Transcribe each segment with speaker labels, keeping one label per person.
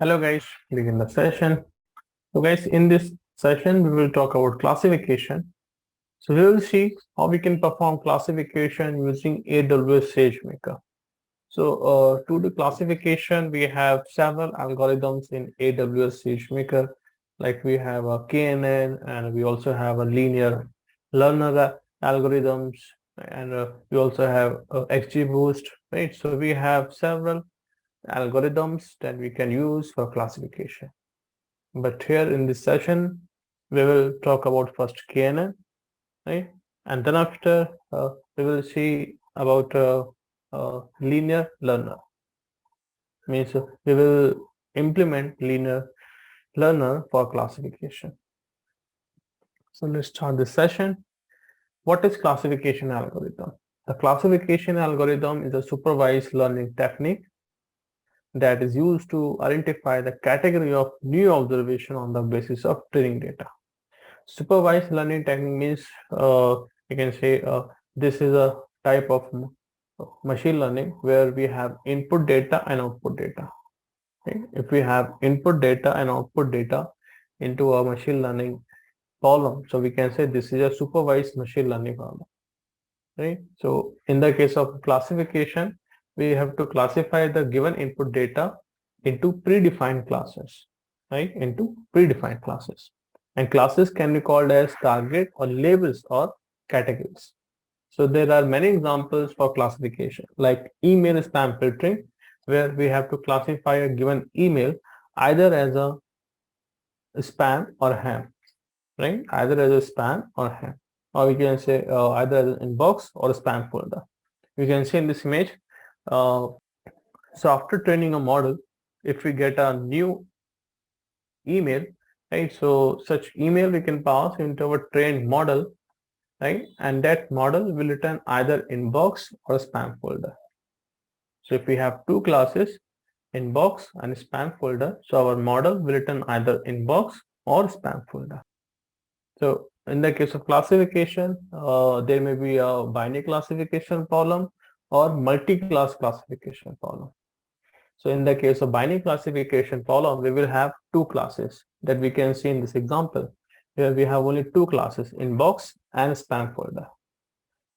Speaker 1: Hello guys, begin the session. So guys, in this session we will talk about classification. So we will see how we can perform classification using AWS SageMaker. So to do classification, we have several algorithms in AWS SageMaker. Like we have a KNN and we also have a linear learner algorithms and we also have XGBoost, right? So we have several algorithms that we can use for classification. But here in this session, we will talk about first KNN, right? And then after, we will see about linear learner. Means we will implement linear learner for classification. So let's start this session. What is classification algorithm? The classification algorithm is a supervised learning technique that is used to identify the category of new observation on the basis of training data. Supervised learning technique means you can say this is a type of machine learning where we have input data and output data. Okay? If we have input data and output data into a machine learning problem, so we can say this is a supervised machine learning problem. Right? So in the case of classification, we have to classify the given input data into predefined classes, right? Into predefined classes. And classes can be called as target or labels or categories. So there are many examples for classification, like email spam filtering, where we have to classify a given email either as a spam or ham, right? Either as a spam or ham, or we can say either as an inbox or a spam folder. You can see in this image. Uh, so after training a model, if we get a new email, right? So such email we can pass into our trained model, right? And that model will return either inbox or spam folder. So if we have two classes, inbox and spam folder, so our model will return either inbox or spam folder. So in the case of classification, there may be a binary classification problem or multi-class classification problem. So in the case of binary classification problem, we will have two classes that we can see in this example. Here we have only two classes, inbox and spam folder,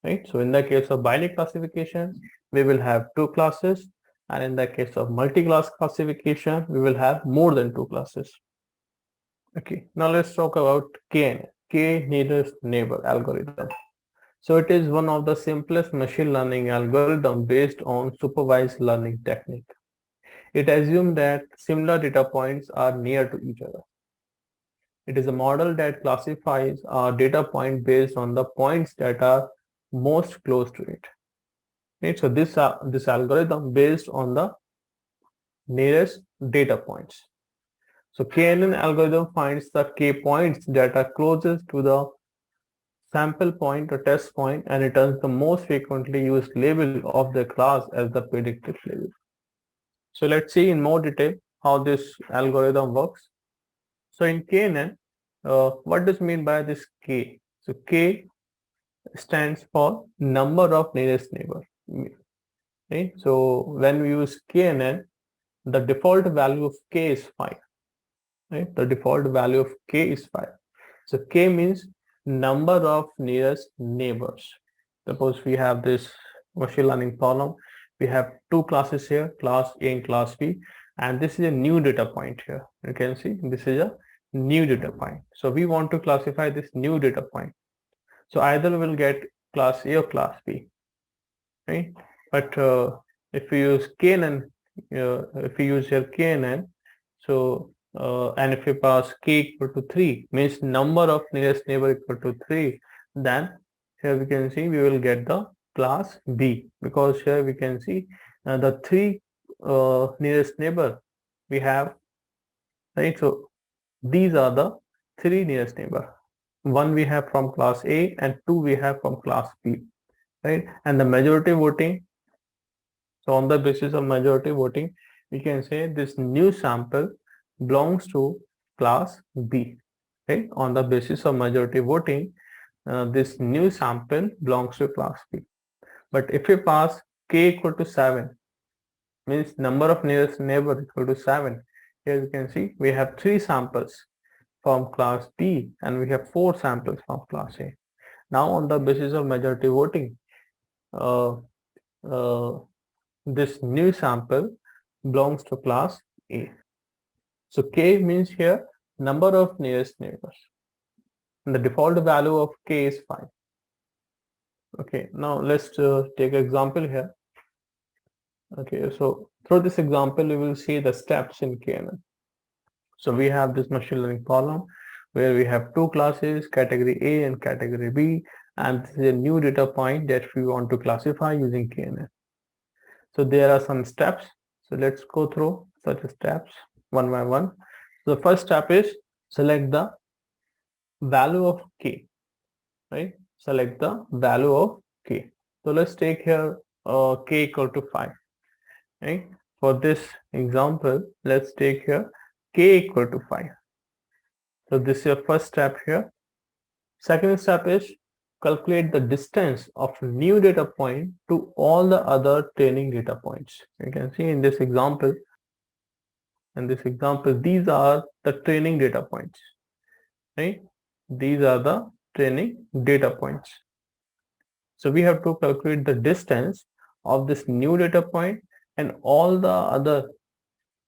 Speaker 1: right? So in the case of binary classification, we will have two classes. And in the case of multi-class classification, we will have more than two classes. Okay, now let's talk about KNN, K nearest neighbor algorithm. So it is one of the simplest machine learning algorithm based on supervised learning technique. It assumes that similar data points are near to each other. It is a model that classifies a data point based on the points that are most close to it. Right? So this algorithm based on the nearest data points. So KNN algorithm finds the K points that are closest to the sample point or test point and returns the most frequently used label of the class as the predicted label. So let's see in more detail how this algorithm works. So in KNN, what does mean by this K? So K stands for number of nearest neighbor. Right? So when we use KNN, the default value of K is 5. Right? The default value of K is 5. So K means number of nearest neighbors. Suppose we have this machine learning problem. We have two classes here, class A and class B, and this is a new data point here. You can see this is a new data point. So we want to classify this new data point. So either we'll get class A or class B, right? But if we use KNN, if we use here KNN, so and if we pass k equal to 3 means number of nearest neighbor equal to 3, then here we can see we will get the class B, because here we can see the three nearest neighbor we have, right? So these are the three nearest neighbor. One we have from class A and two we have from class B, right? And the majority voting, so on the basis of majority voting, we can say this new sample belongs to class B, right? On the basis of majority voting, this new sample belongs to class B. But if we pass k equal to 7, means number of nearest neighbor equal to 7, Here you can see we have 3 samples from class B and we have 4 samples from class A. Now on the basis of majority voting, uh, uh, this new sample belongs to class A. So K means here number of nearest neighbors. And the default value of K is 5. Okay, now let's take an example here. Okay, so through this example, we will see the steps in KNN. So we have this machine learning problem where we have 2 classes, category A and category B, and this is a new data point that we want to classify using KNN. So there are some steps. So let's go through such steps one by one. So the first step is select the value of K, right? Select the value of K. So let's take here K equal to 5, right? For this example, let's take here K equal to 5. So this is your first step here. Second step is calculate the distance of new data point to all the other training data points. You can see in this example, these are the training data points, right? These are the training data points. So we have to calculate the distance of this new data point and all the other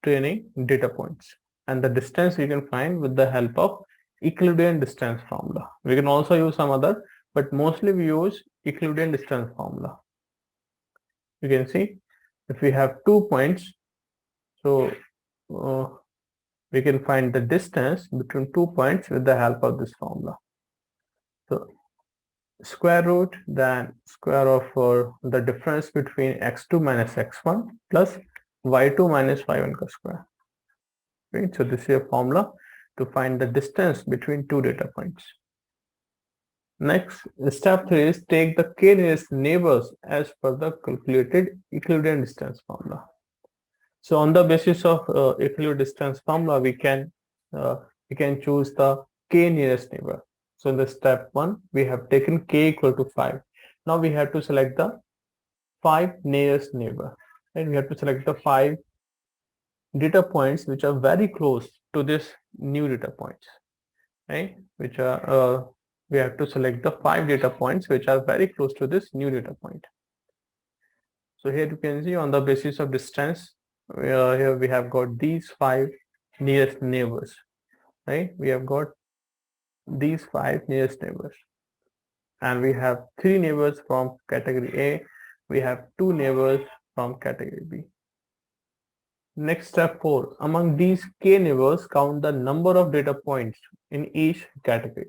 Speaker 1: training data points. And the distance we can find with the help of Euclidean distance formula. We can also use some other, but mostly we use Euclidean distance formula. You can see if we have 2 points, so we can find the distance between 2 points with the help of this formula. So square root, then square of the difference between x2 minus x1 plus y2 minus y1 square. Right? So this is a formula to find the distance between 2 data points. Next, step 3 is take the k nearest neighbors as per the calculated Euclidean distance formula. So on the basis of Euclidean distance formula, we can choose the k nearest neighbor. So in the step 1, we have taken k equal to 5. Now we have to select the 5 nearest neighbor, and we have to select the 5 data points which are very close to this new data points, right? Which are we have to select the 5 data points which are very close to this new data point. So here you can see on the basis of distance, here we have got these 5 nearest neighbors, right? We have got these 5 nearest neighbors, and we have 3 neighbors from category A. We have 2 neighbors from category B. Next, step 4. Among these k neighbors, count the number of data points in each category.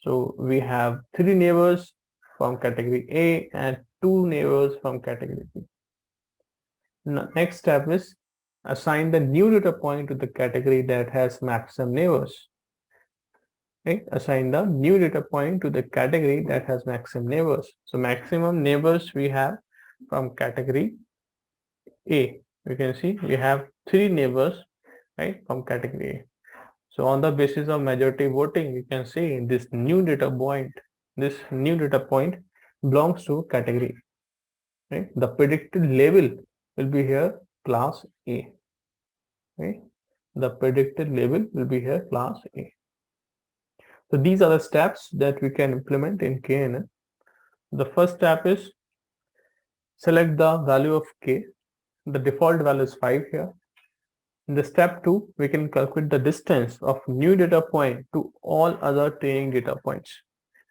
Speaker 1: So we have 3 neighbors from category A and 2 neighbors from category B. Next step is assign the new data point to the category that has maximum neighbors. Okay? Assign the new data point to the category that has maximum neighbors. So maximum neighbors we have from category A. You can see we have 3 neighbors, right, from category A. So on the basis of majority voting, we can see this new data point belongs to category, right? The predicted label will be here class A, right? The predicted label will be here class A. So these are the steps that we can implement in KNN. The first step is select the value of K. The default value is 5 here. In the step 2, we can calculate the distance of new data point to all other training data points.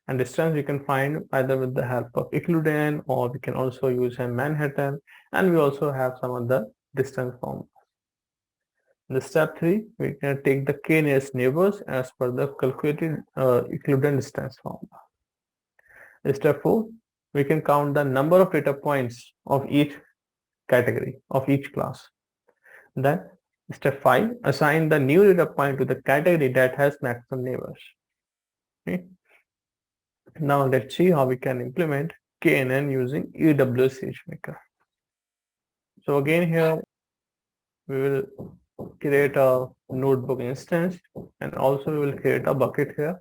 Speaker 1: And distance we can find either with the help of Euclidean, or we can also use a Manhattan, and we also have some other distance form. In the step 3, we can take the k nearest neighbors as per the calculated Euclidean distance formula. In step 4, we can count the number of data points of each category, of each class. Then step 5, assign the new data point to the category that has maximum neighbors. Okay. Now let's see how we can implement KNN using AWS SageMaker. So again here we will create a notebook instance, and also we will create a bucket here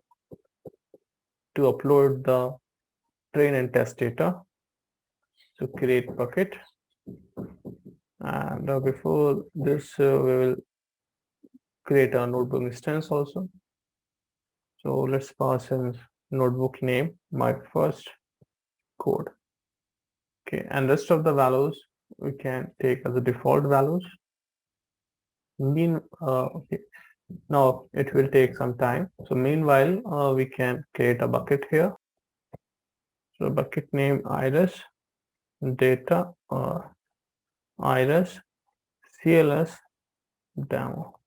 Speaker 1: to upload the train and test data. So create bucket, and before this we will create a notebook instance also. So let's pass in notebook name, my first code. Okay, and rest of the values we can take as a default values. Okay, now it will take some time. So meanwhile, we can create a bucket here. So bucket name iris data iris cls demo.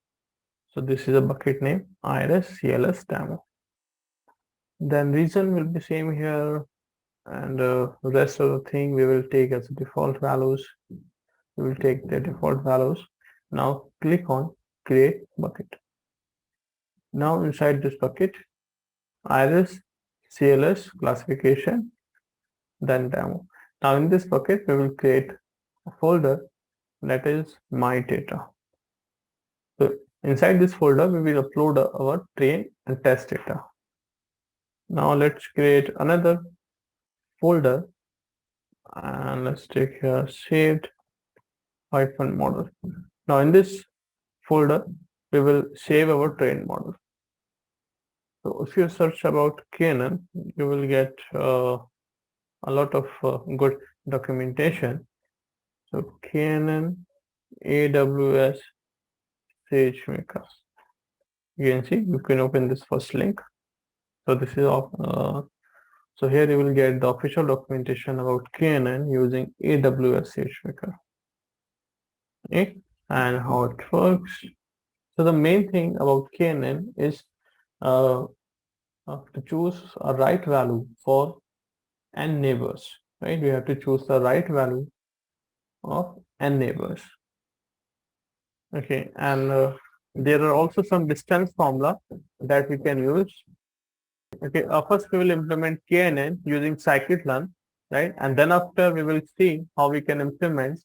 Speaker 1: So this is a bucket name iris cls demo. Then region will be same here, and rest of the thing we will take as default values. We will take the default values. Now click on create bucket. Now inside this bucket, iris cls classification, then demo. Now in this bucket we will create a folder that is my data. So inside this folder we will upload our train and test data. Now let's create another folder, and let's take here saved model. Now in this folder we will save our train model. So if you search about KNN, you will get a lot of good documentation. So KNN AWS SageMaker. You can see, you can open this first link. So this is so here you will get the official documentation about KNN using AWS SageMaker. Okay, and how it works. So the main thing about KNN is uh, to choose a right value for n neighbors, right? We have to choose the right value of n neighbors. Okay, and there are also some distance formula that we can use. Okay, first we will implement KNN using scikit-learn, right? And then after we will see how we can implement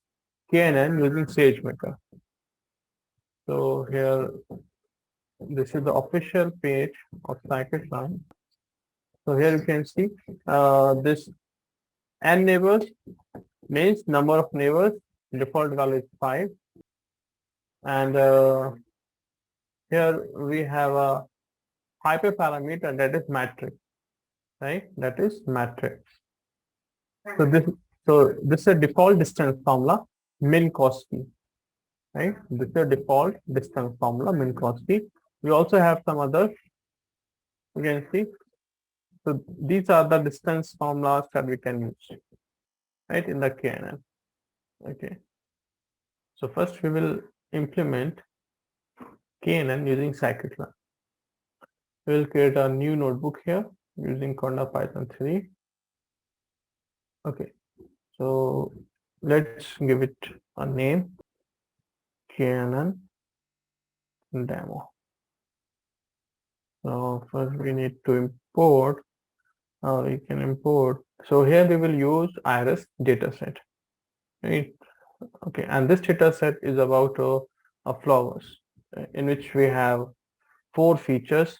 Speaker 1: KNN using SageMaker. So here, this is the official page of scikit-learn. So here you can see this n neighbors means number of neighbors. Default value is 5, and here we have a hyperparameter that is matrix, right? That is matrix. So this is a default distance formula, min cos t, right? This is a default distance formula, min cos t. We also have some others. You can see. So these are the distance formulas that we can use, right, in the KNN. Okay. So first we will implement KNN using scikit-learn. We will create a new notebook here using Conda Python 3. Okay. So let's give it a name, KNN demo. So first we need to import, we can import. So here we will use iris dataset, right? Okay, and this dataset is about flowers, in which we have 4 features,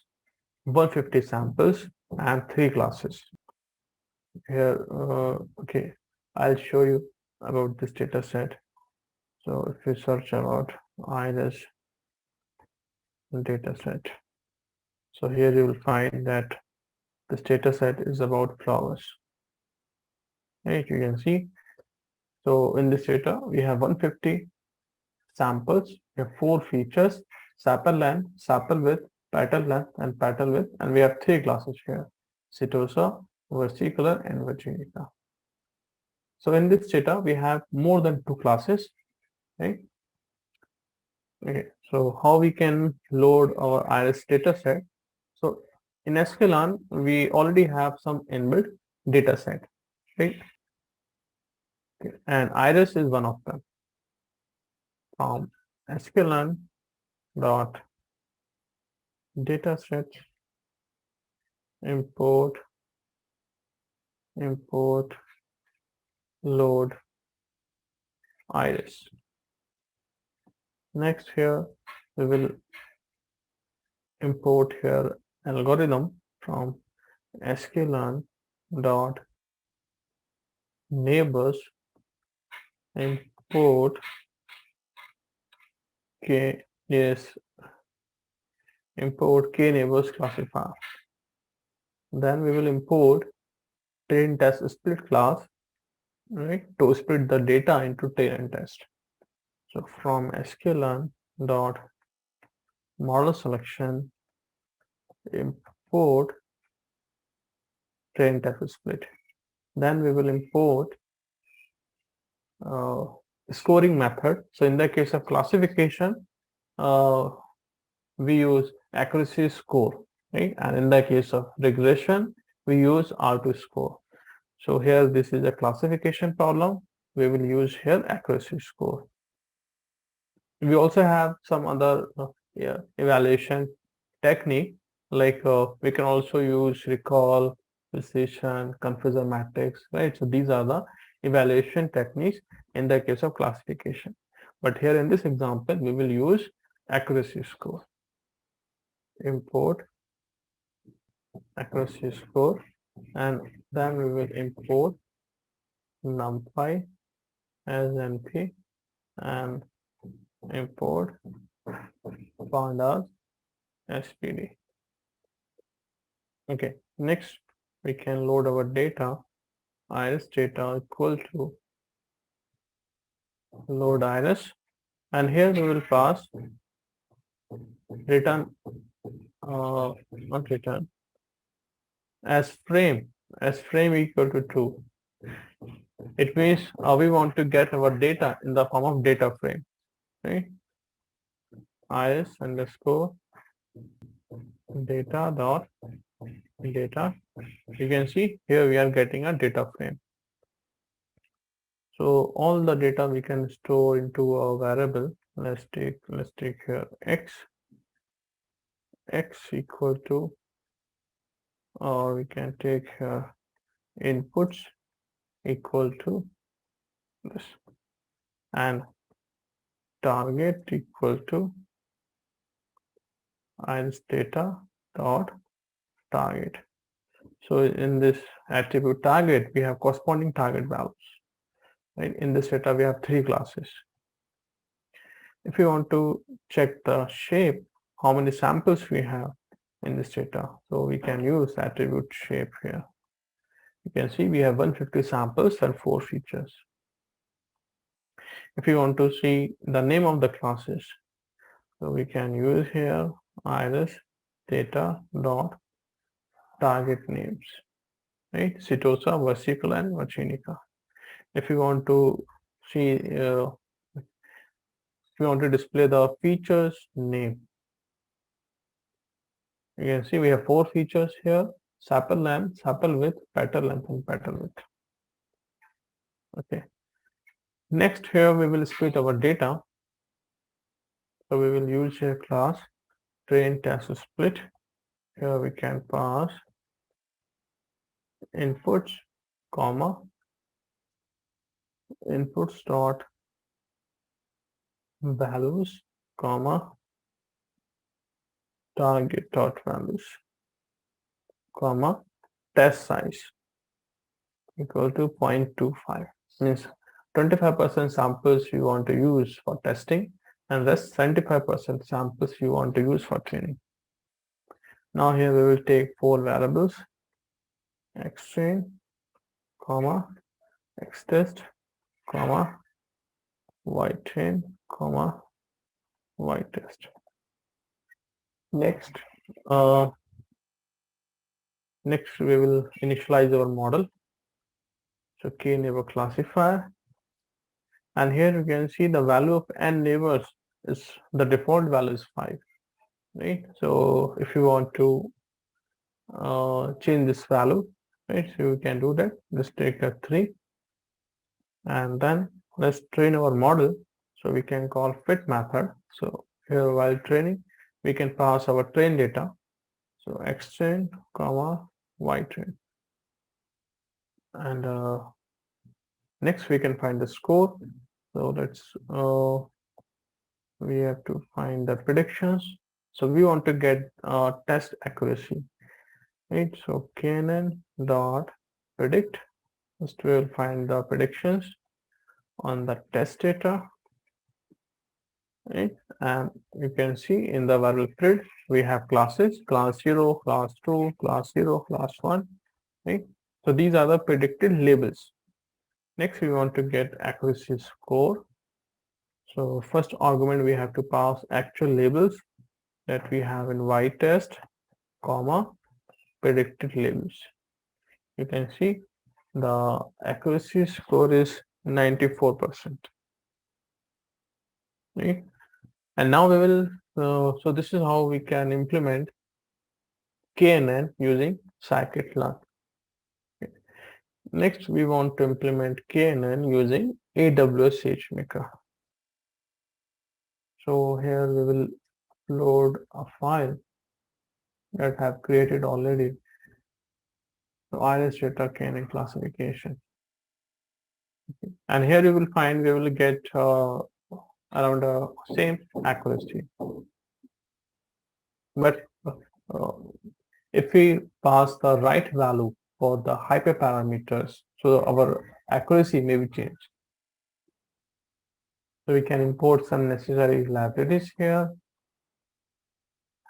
Speaker 1: 150 samples, and 3 classes. Here, okay, I'll show you about this dataset. So if you search about iris dataset, so here you will find that this dataset is about flowers. Right, you can see. So in this data, we have 150 samples, we have 4 features, sepal length, sepal width, petal length, and petal width, and we have 3 classes here, setosa, versicolor, and virginica. So in this data, we have more than 2 classes, right? Okay, so how we can load our iris dataset? So in sklearn, we already have some inbuilt dataset, right? Okay. And iris is one of them. From sklearn dot dataset import load iris. Next here we will import here algorithm from sklearn dot neighbors import k nearest import k neighbors classifier. Then we will import train test split class, right, to split the data into train and test. So from sklearn dot model selection import train test split. Then we will import uh, scoring method. So in the case of classification, uh, we use accuracy score, right? And in the case of regression, we use R2 score. So here this is a classification problem. We will use here accuracy score. We also have some other yeah, evaluation technique, like we can also use recall, precision, confusion matrix, right? So these are the evaluation techniques in the case of classification. But here in this example, we will use accuracy score. Import accuracy score, and then we will import numpy as np and import pandas spd. Okay, next we can load our data. Iris data equal to load iris, and here we will pass return not return as frame equal to true. It means we want to get our data in the form of data frame, right? Iris underscore data dot data. You can see here we are getting a data frame. So all the data we can store into a variable. Let's take here x equal to, or we can take inputs equal to this, and target equal to iris data dot target. So in this attribute target, we have corresponding target values. Right? In this data, we have three classes. If you want to check the shape, how many samples we have in this data, so we can use attribute shape here. You can see we have 150 samples and 4 features. If you want to see the name of the classes, so we can use here iris data dot target names, right? Setosa, versicle, and Vachinica. If you want to see, if you want to display the features name, you can see we have 4 features here: sapple length, sapple width, petal length, and petal width. Okay. Next, here we will split our data. So we will use a class train test split. Here we can pass inputs, comma, inputs dot values, comma, target dot values, comma, test size equal to 0.25. Means 25% samples you want to use for testing, and rest 75% samples you want to use for training. Now here we will take 4 variables: xtrain, comma, xtest, comma, ytrain, comma, ytest. Next, next we will initialize our model. So k neighbor classifier, and here you can see the value of n neighbors is the default value is 5, right? So if you want to change this value, right, so you can do that. Just take a 3, and then let's train our model. So we can call fit method. So here while training, we can pass our train data. So xtrain, comma, ytrain, and next we can find the score. So let's we have to find the predictions. So we want to get test accuracy, right? So knn dot predict. First we will find the predictions on the test data. right? And you can see in the variable grid we have classes, class 0, class 2, class 0, class 1, right? So these are the predicted labels. Next we want to get accuracy score. So first argument we have to pass actual labels that we have in y test, comma, predicted labels. You can see the accuracy score is 94%, right? And now we will, so this is how we can implement KNN using scikit-learn. Next, we want to implement KNN using AWS SageMaker. So here we will load a file that I have created already. So iris data KNN classification. And here you will find we will get around the same accuracy. But uh, if we pass the right value for the hyperparameters, so our accuracy may be changed. So we can import some necessary libraries here,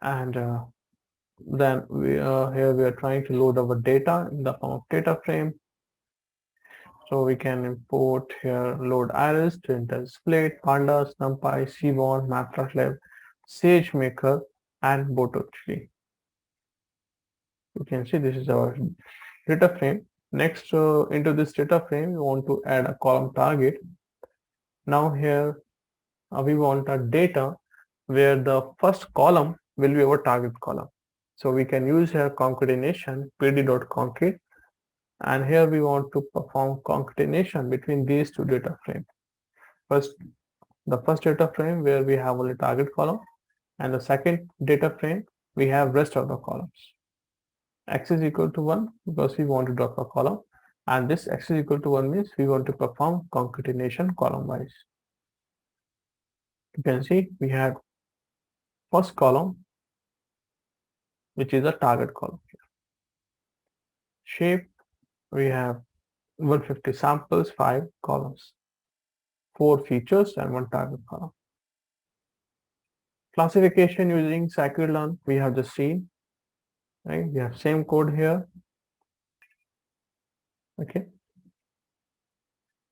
Speaker 1: and then here we are trying to load our data in the form of data frame. So we can import here load iris, printer split, pandas, numpy, seaborn, matplotlib, sagemaker, and boto3. You can see this is our data frame. Next, into this data frame, we want to add a column target. Now here we want a data where the first column will be our target column. So we can use here concatenation pd.concate, and here we want to perform concatenation between these two data frames. First, the first data frame where we have only target column, and the second data frame we have rest of the columns. X is equal to 1 because we want to drop a column, and this X is equal to 1 means we want to perform concatenation column wise. You can see we have first column, which is a target column. Shape, we have 150 samples, 5 columns, 4 features, and 1 target column. Classification using scikit-learn, we have just seen, right? We have same code here. Okay.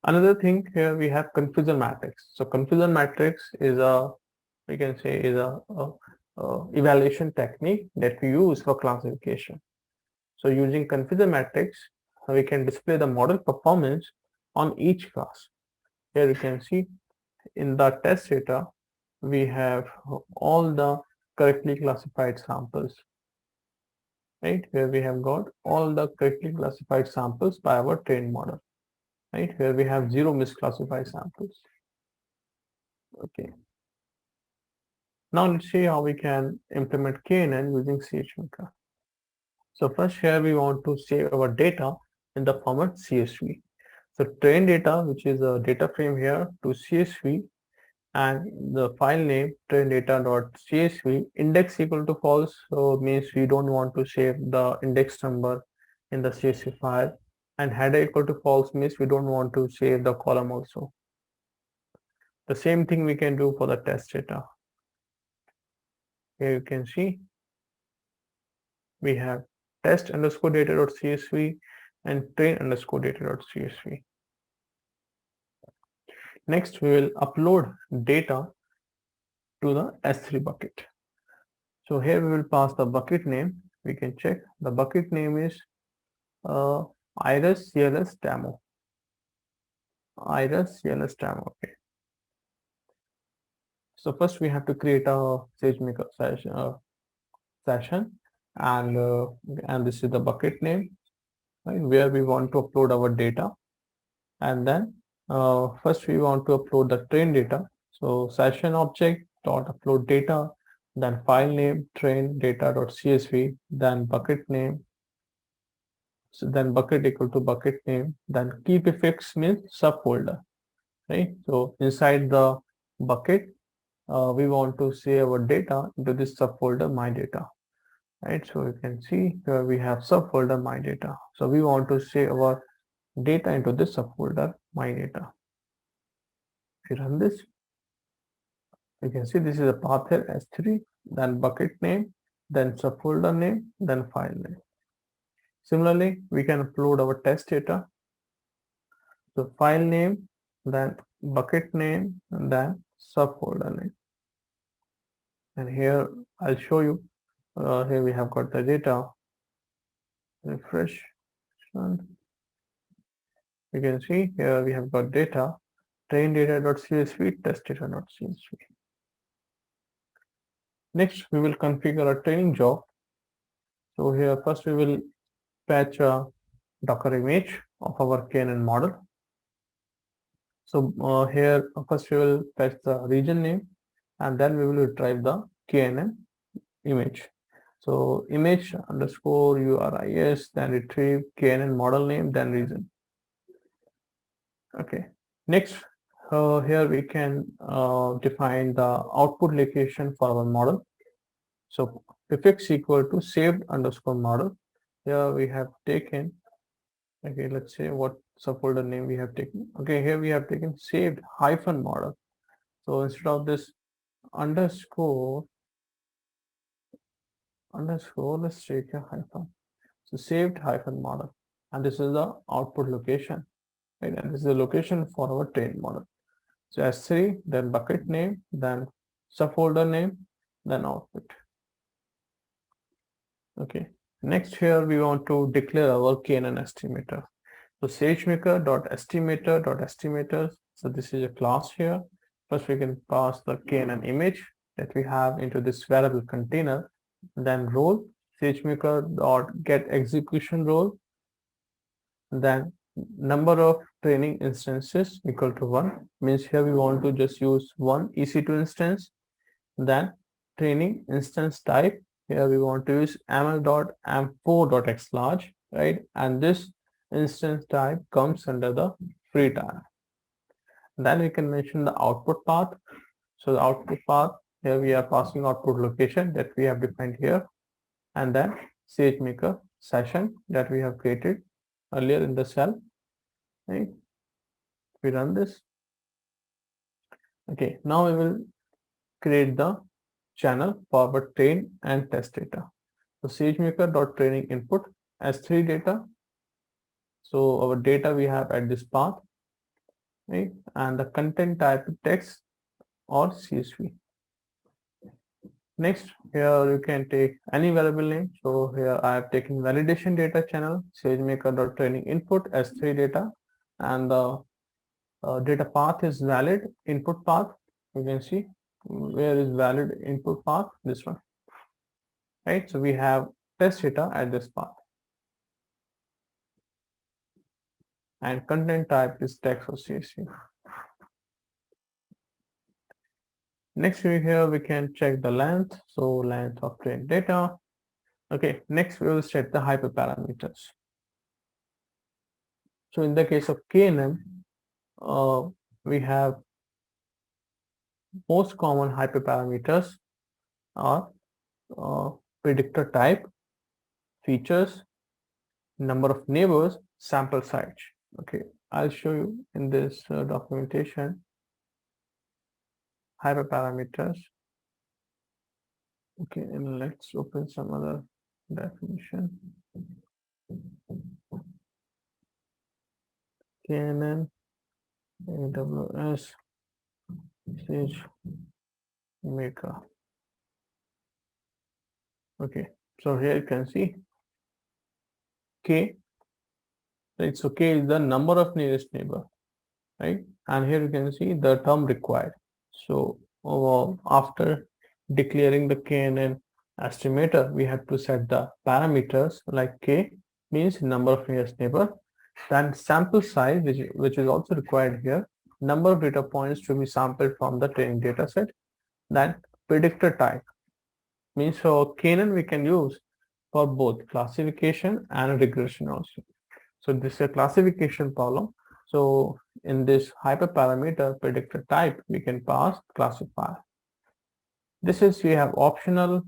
Speaker 1: Another thing here we have confusion matrix. So confusion matrix is a, we can say, is a evaluation technique that we use for classification. So using confusion matrix, we can display the model performance on each class. Here you can see in the test data, we have all the correctly classified samples, right? Where we have got all the correctly classified samples by our trained model, right? Where we have 0 misclassified samples. Okay. Now let's see how we can implement KNN using SageMaker. So first here we want to save our data in the format CSV. So train data, which is a data frame here, to CSV, and the file name train data.csv, index equal to false, so means we don't want to save the index number in the CSV file, and header equal to false means we don't want to save the column also. The same thing we can do for the test data. Here you can see we have test underscore data.csv and train underscore data.csv. Next, we will upload data to the S3 bucket. So here we will pass the bucket name. We can check the bucket name is iris cls demo. Iris cls demo. Okay. So first we have to create a SageMaker session, and this is the bucket name, right, where we want to upload our data, and then first we want to upload the train data. So session object dot upload data, then file name train data.csv, then bucket name, so then bucket equal to bucket name, then key prefix means subfolder, right? So inside the bucket we want to save our data into this subfolder my data, right? So you can see here we have subfolder my data, so we want to save our data into this subfolder my data. If you run this, You can see this is a path here S3, then bucket name, then subfolder name, then file name. Similarly, we can upload our test data. So file name, then bucket name, and then subfolder name. And here I'll show you. Here we have got the data. Refresh. And you can see here we have got data. Train data.csv, test data.csv. Next, we will configure a training job. So here first we will fetch a Docker image of our KNN model. So here first we will fetch the region name, and then we will retrieve the KNN image. So image underscore URIS, then retrieve KNN model name, then region. Okay. Next, here we can define the output location for our model. So prefix equal to saved underscore model. Here we have taken, okay, let's say what subfolder name we have taken. Okay, here we have taken saved hyphen model. So instead of this underscore, let's take a hyphen. So saved hyphen model. And this is the output location, right? And this is the location for our trained model. So S3, then bucket name, then subfolder name, then output. Okay. Next here we want to declare our KNN estimator. So sagemaker.estimator.estimator. So this is a class here. First we can pass the KNN image that we have into this variable container. Then role sagemaker.getExecution role. Then number of training instances equal to 1, means here we want to just use one EC2 instance. Then training instance type, here we want to use ml.am4.xlarge, right? And this instance type comes under the free tag. Then we can mention the output path. So the output path, here we are passing output location that we have defined here, and then SageMaker session that we have created earlier in the cell, right? We run this. Okay, now we will create the channel for our train and test data. So sagemaker.training input S3 data. So our data we have at this path, right? And the content type text or CSV. Next, here you can take any variable name. So here I have taken validation data channel, sagemaker.training input S3 data, and the data path is valid input path. You can see where is valid input path, this one, right? So we have test data at this path, and content type is text or CSV. Next here we can check the length, so length of trained data. Okay, next we will set the hyperparameters. So in the case of KNN, we have most common hyperparameters are predictor type, features, number of neighbors, sample size. Okay, I'll show you in this documentation hyperparameters. Okay, and let's open some other definition. KNN, AWS, SageMaker. Okay, so here you can see K, right? So K is the number of nearest neighbor, right? And here you can see the term required. So after declaring the KNN estimator, we have to set the parameters like K means number of nearest neighbor, then sample size, which is also required here, number of data points to be sampled from the training data set, then predictor type, means for KNN we can use for both classification and regression also. So this is a classification problem. So in this hyperparameter predictor type, we can pass classifier. This is, we have optional,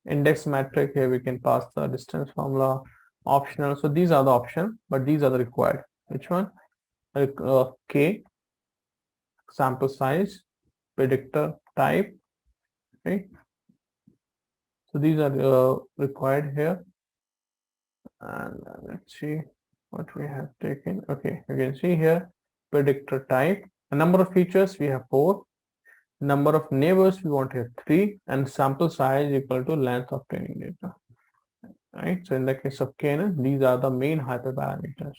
Speaker 1: index metric. Here we can pass the distance formula, optional. So these are the option, but these are the required. Which one? K, sample size, predictor type, right? So these are required here. And let's see what we have taken. Okay, you can see here predictor type. A number of features we have 4. Number of neighbors we want here 3, and sample size equal to length of training data. Right. So in the case of KNN, these are the main hyperparameters.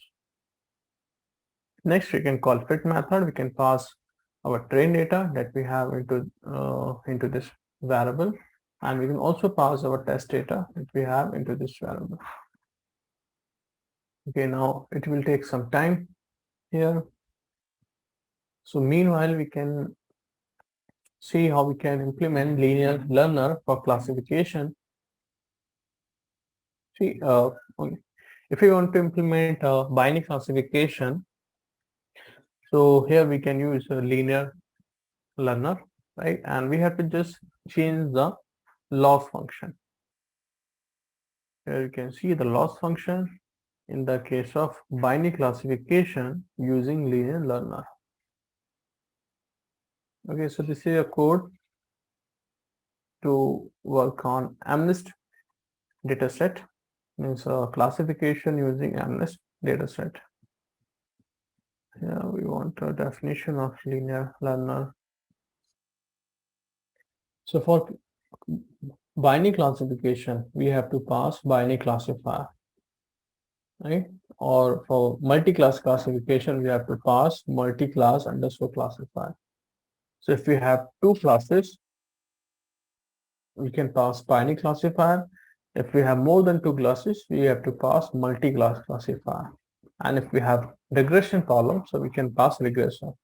Speaker 1: Next, we can call fit method. We can pass our train data that we have into this variable, and we can also pass our test data that we have into this variable. Okay, now it will take some time here. So meanwhile, we can see how we can implement linear learner for classification. See, if we want to implement binary classification, so here we can use a linear learner, right? And we have to just change the loss function. Here you can see the loss function in the case of binary classification using linear learner. Okay, so this is a code to work on MNIST dataset, means classification using MNIST dataset. Here we want a definition of linear learner. So for binary classification, we have to pass binary classifier, right? Or for multi-class classification, we have to pass multi-class underscore classifier. So if we have 2 classes, we can pass binary classifier. If we have more than 2 classes, we have to pass multi-class classifier. And if we have regression column, so we can pass regressor.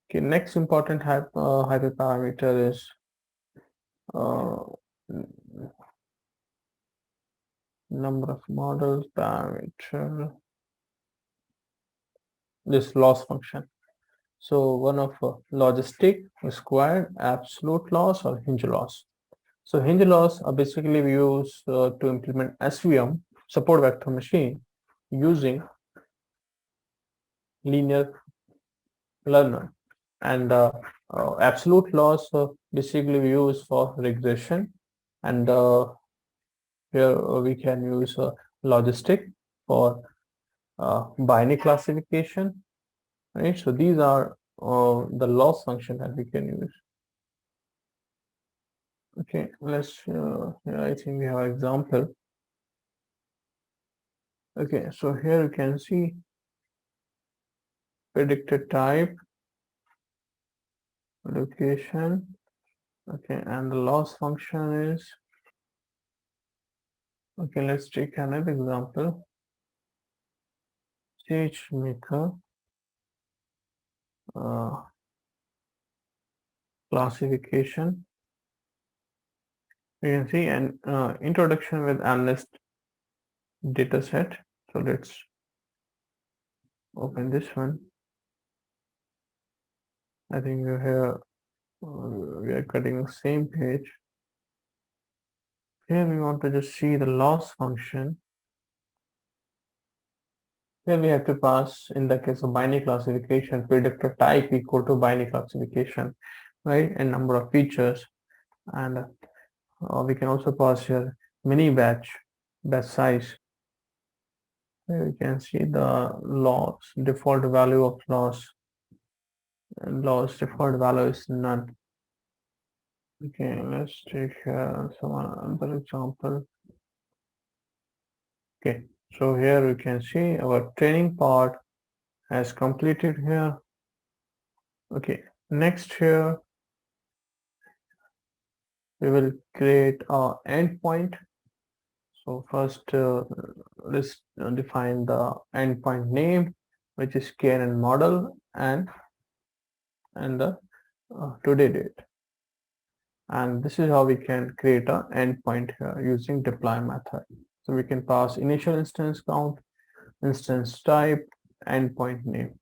Speaker 1: Okay, next important hyperparameter is uh, number of models parameter, this loss function. So one of logistic, squared, absolute loss, or hinge loss. So hinge loss are basically we use to implement SVM, support vector machine, using linear learner. And absolute loss basically we use for regression, and here we can use logistic for binary classification, right? So these are the loss function that we can use. Okay, let's yeah, I think we have an example. Okay, so here you can see predicted type, location. Okay, and the loss function is, okay, let's take another example. SageMaker uh, classification. You can see an introduction with MNIST dataset. So let's open this one. I think we're here we are cutting the same page. Here we want to just see the loss function. Here we have to pass, in the case of binary classification, predictor type equal to binary classification, right? And number of features. And we can also pass here mini batch size. Here you can see the loss, default value of loss. And loss default value is none. Okay, let's take some other example. Okay, so here you can see our training part has completed here. Okay, next here we will create a endpoint. So first let's define the endpoint name, which is KNN model, and the today date. And this is how we can create an endpoint here using deploy method. So we can pass initial instance count, instance type, endpoint name.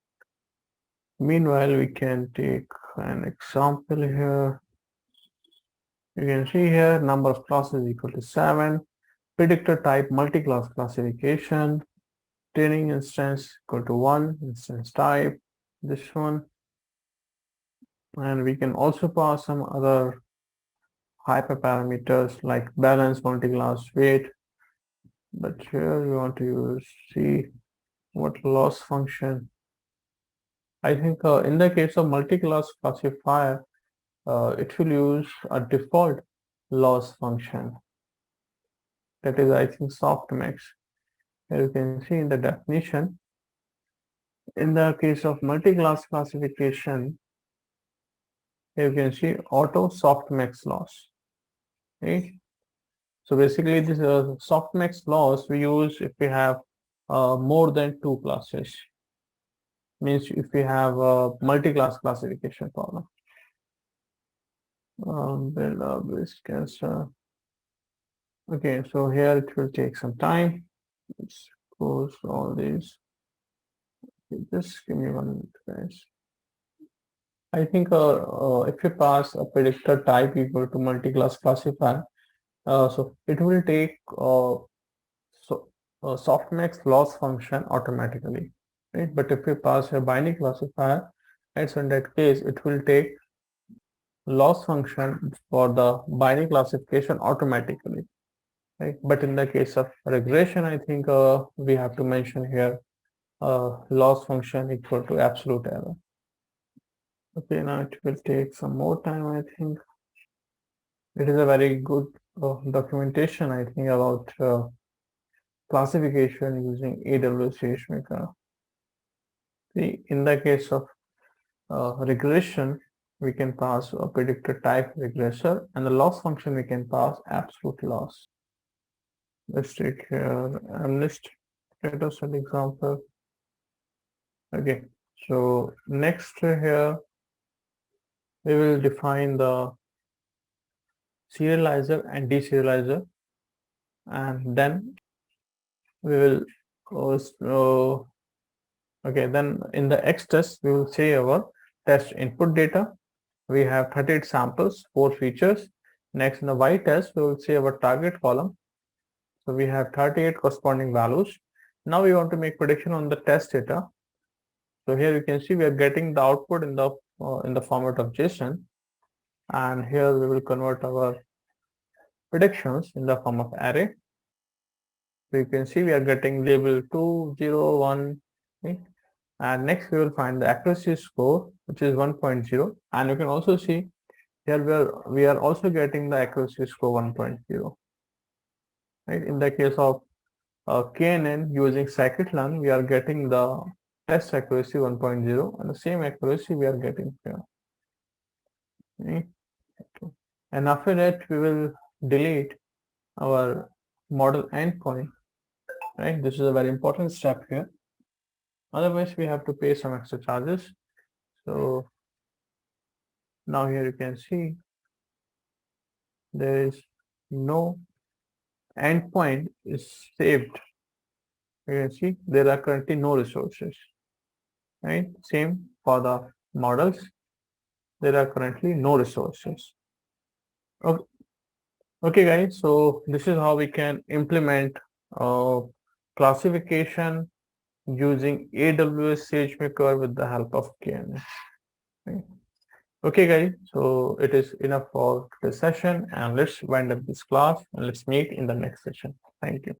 Speaker 1: Meanwhile, we can take an example here. You can see here number of classes equal to 7, predictor type multi-class classification, training instance equal to 1, instance type, this one, And we can also pass some other hyperparameters like balance, multi-class, weight. But here we want to use see what loss function. I think in the case of multi-class classifier, it will use a default loss function. That is, I think, softmax. Here you can see in the definition. In the case of multi-class classification, you can see auto softmax loss. Okay. So basically, this softmax loss we use if we have more than two classes. Means if we have a multi-class classification problem. Build up breast cancer. Okay, so here it will take some time. Let's close all these. Okay, just give me 1 minute, guys. I think if you pass a predictor type equal to multi-class classifier, so it will take so softmax loss function automatically, right? But if you pass a binary classifier, right, so in that case, it will take loss function for the binary classification automatically, right? But in the case of regression, I think we have to mention here loss function equal to absolute error. Okay, now it will take some more time, I think. It is a very good documentation, I think, about classification using AWS SageMaker. See, in the case of regression, we can pass a predictor type regressor, and the loss function we can pass absolute loss. Let's take here MNIST data set example. Okay, so next here we will define the serializer and deserializer, and then we will okay, then in the X test we will say our test input data. We have 38 samples, 4 features. Next in the Y test we will say our target column. So we have 38 corresponding values. Now we want to make prediction on the test data. So here you can see we are getting the output in the format of JSON, and here we will convert our predictions in the form of array. So you can see we are getting label 2, 0, 1, okay? And next we will find the accuracy score, which is 1.0, and you can also see here we are also getting the accuracy score 1.0. Right? In the case of KNN using scikit-learn, we are getting the test accuracy 1.0, and the same accuracy we are getting here. Okay? And after that, we will delete our model endpoint. Right? This is a very important step here. Otherwise, we have to pay some extra charges. So now here you can see there is no endpoint is saved. You can see there are currently no resources. Right? Same for the models. There are currently no resources. Okay, okay guys, so this is how we can implement classification using AWS SageMaker with the help of KNN. Right? Okay guys, so it is enough for this session, and let's wind up this class and let's meet in the next session. Thank you.